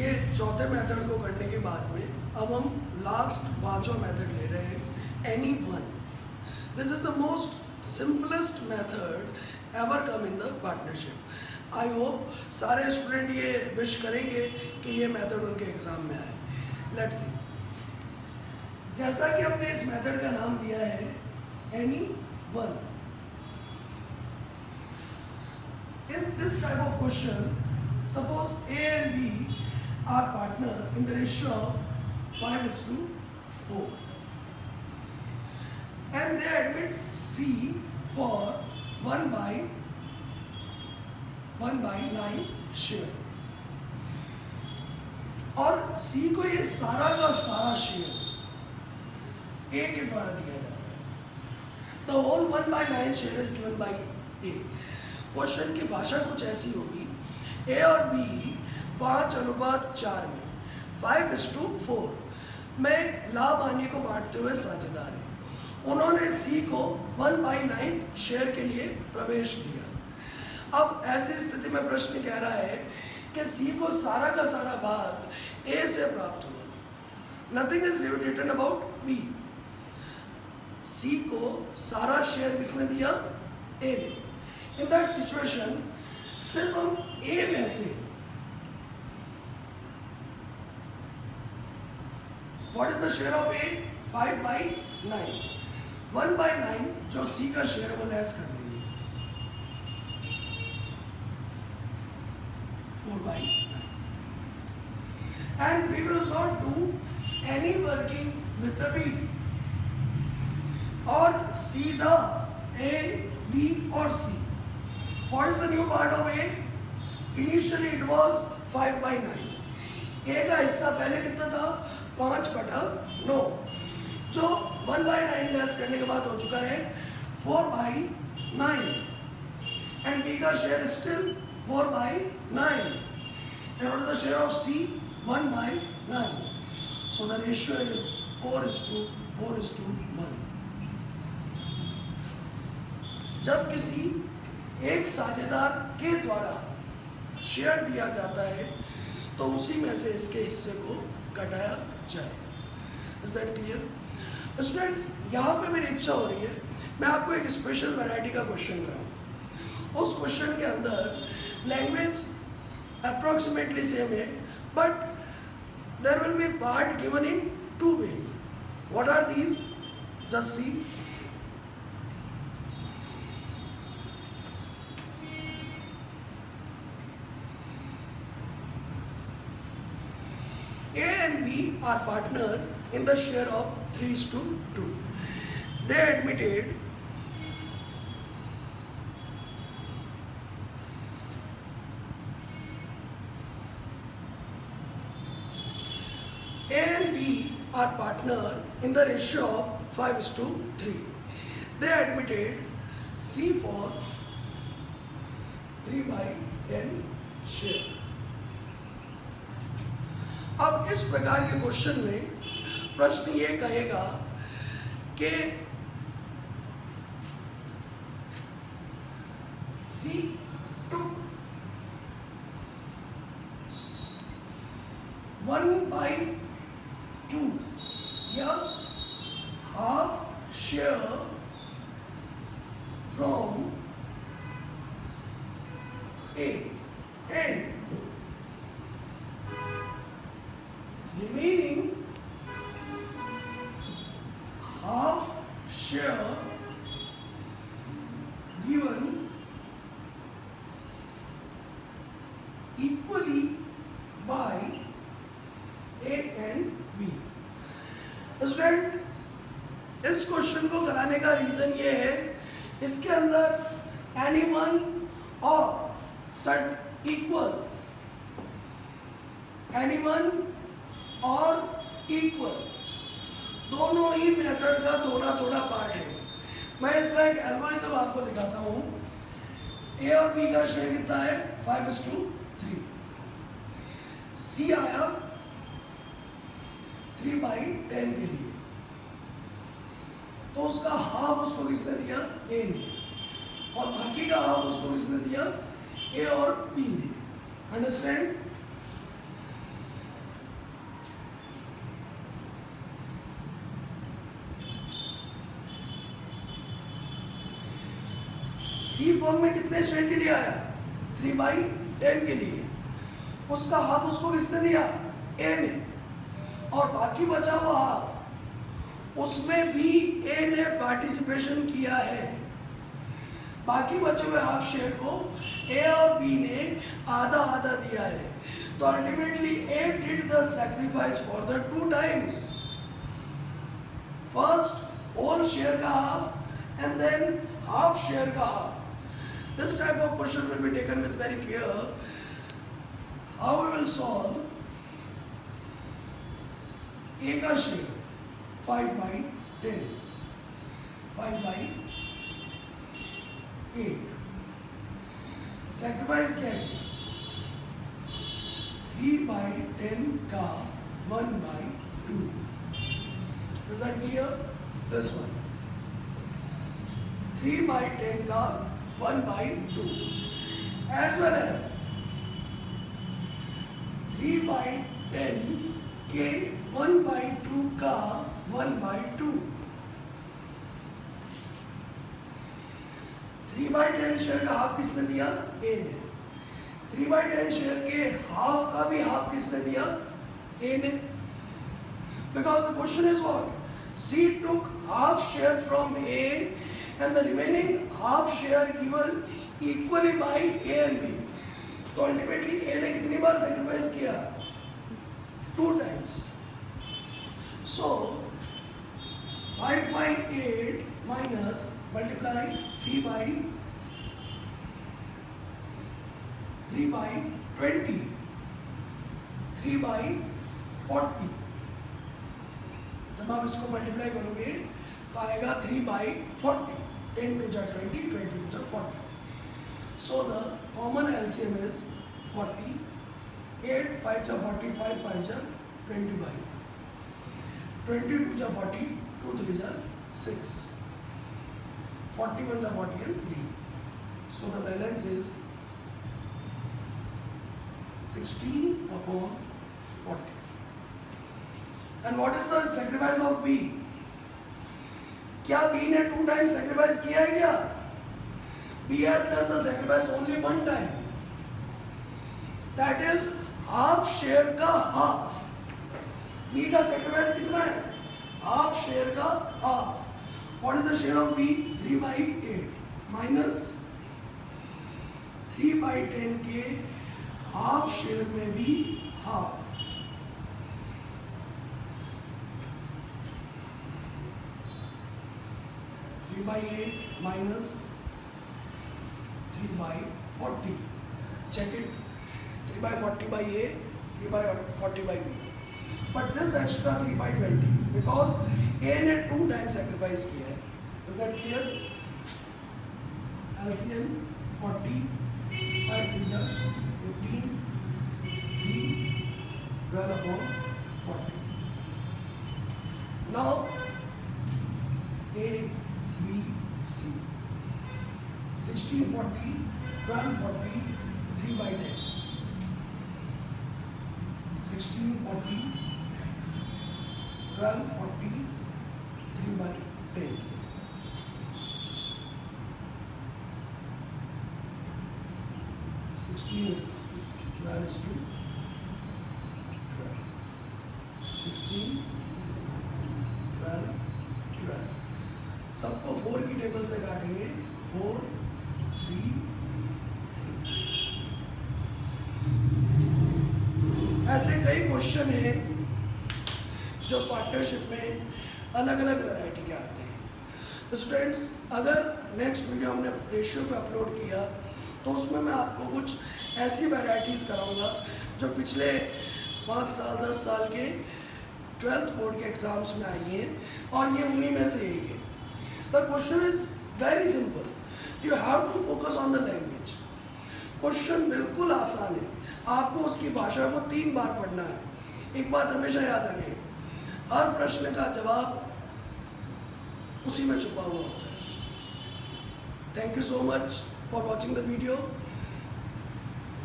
ये चौथे मेथड को करने के बाद में अब हम लास्ट पांचवा मेथड ले रहे हैं, any one. This is the most simplest method ever come in the partnership. I hope सारे स्टूडेंट ये विश करेंगे कि ये मेथड उनके एग्जाम में आए। लेट्स सी, जैसा कि हमने इस मेथड का नाम दिया है any one. In this type of question, suppose A and B are partner in the ratio of 5:4, and they admit C for 1/9 share, और C को ये सारा का सारा शेयर A के द्वारा दिया जाता है। The whole 1/9 share is given by A। Question की भाषा कुछ ऐसी होगी, ए और बी 5:4 में 5:4 में लाभ हानि को बांटते हुए साझेदार हैं। उन्होंने सी को 1/9 शेयर के लिए प्रवेश दिया। अब ऐसी स्थिति में प्रश्न कह रहा है कि सी को सारा का सारा भाग ए से प्राप्त हुआ। Nothing is written about B. C को सारा शेयर किसने दिया? ए ने। In that situation, सिर्फ हम A में से what is the share of A? 5/9। 1/9 जो C का शेयर है वो लेस कर देंगे 4/9, and we will not do any working with the B, और सीधा A, B और C। What is the new part of A? Initially it was 5/9। A का हिस्सा पहले कितना था? 5/9, जो 1/9 लेस करने के बाद हो चुका है 4/9, and B का share still 4/9, and what is the share of C? 1/9। So the ratio is 4:1। जब किसी एक साझेदार के द्वारा शेयर दिया जाता है तो उसी में से इसके हिस्से को घटाया जाएगा। Is that clear? स्टूडेंट्स, यहाँ पे मेरी इच्छा हो रही है मैं आपको एक स्पेशल वैरायटी का क्वेश्चन कराऊँ। उस क्वेश्चन के अंदर लैंग्वेज अप्रोक्सीमेटली सेम है, but there will be part given in 2 ways। What are these? Just see. A and B are partner in the share of 3:2. They admitted A and B are partner in the ratio of 5:3. They admitted C for 3/10 share। अब इस प्रकार के question में प्रश्न ये कहेगा कि C took 1/2 या half share from A and remaining half share given equally by A and B। Student, इस क्वेश्चन को कराने का रीजन ये है, इसके अंदर एनीवन और सट इक्वल, एनीवन और इक्वल दोनों ही मेथड का थोड़ा थोड़ा पार्ट है। मैं इसका एक एल्गोरिथम आपको दिखाता हूँ। ए और बी का शेयर कितना है? 5:3। सी आया 3/10 के लिए, तो उसका हाफ उसको किसने दिया? ए ने, और बाकी का हाफ उसको किसने दिया? ए और बी ने। अंडरस्टैंड? फॉर्म में कितने शेयर के लिए आया? 3/10 के लिए। उसका हाफ उसको किसने दिया? ए ने। और बाकी बचा हुआ हाफ उसमें भी ए ने पार्टिसिपेशन किया है। बाकी बचे हुए हाफ शेयर को ए और बी ने आधा आधा दिया है। तो ultimately A did the sacrifice for the 2 times. First whole share का half and then half share का half. This type of question will be taken with very care. How we will solve? A का share 5/10, 5/8। Sacrifice क्या है? 3/10 का 1/2। Is that clear? This one 3/10 का 1/2 as well as 3/10 के 1/2 का 1/2। 3/10 share का half किसने दिया? ए ने। 3/10 शेयर के हाफ का भी हाफ किसने दिया? ए ने। Because the question is what? C took half share from A and the remaining half share given equally by A and B. तो अल्टीमेटली A ने कितनी बार सैक्रिफाइस किया? 2 times. So 5/8 minus multiply 3/20, 3/40। जब आप इसको मल्टीप्लाई करोगे तो आएगा 3/40। 10 to the 20, 20 to the 40. So the common LCM is 40. 8 5 to 40, 5 5 to 25. 20 to the 40, 2 3 to 6. 41 to 40 and 3. So the balance is 16/40. And what is the sacrifice of B? क्या B ने 2 times sacrifice किया है क्या? B has done the sacrifice only 1 time. That is half share का half. B का sacrifice कितना है? Half share का half. What is the share of B? 3/8 minus 3/10 के half share में भी half. 3/8 minus 3/40. Check it. 3/40 by A, 3/40 by B. But this extra 3/20 because A ने 2 times sacrifice किया है. Is that clear? LCM 40, 5 3 are 15, 3, 12/40. Now A, B, C. 1640, 1240, 3/10. 1640, 1240, 3/10. 16, 12 is 2, 12. 16, 12, 12. सबको 4 की table से काटेंगे. 4, 3, 3. ऐसे कई क्वेश्चन हैं जो पार्टनरशिप में अलग अलग वैरायटी के आते हैं. तो स्टूडेंट्स, अगर नेक्स्ट वीडियो हमने रेशियो पे अपलोड किया तो उसमें मैं आपको कुछ ऐसी वैरायटीज़ कराऊंगा जो पिछले 5 साल 10 साल के 12th बोर्ड के एग्जाम्स में आई हैं और ये उन्हीं में से एक है. The question is very simple. You have to focus on the language. Question बिल्कुल आसान है. आपको उसकी भाषा को 3 बार पढ़ना है. एक बात हमेशा याद रखें, हर प्रश्न का जवाब उसी में छुपा हुआ होता है. Thank you so much for watching the video.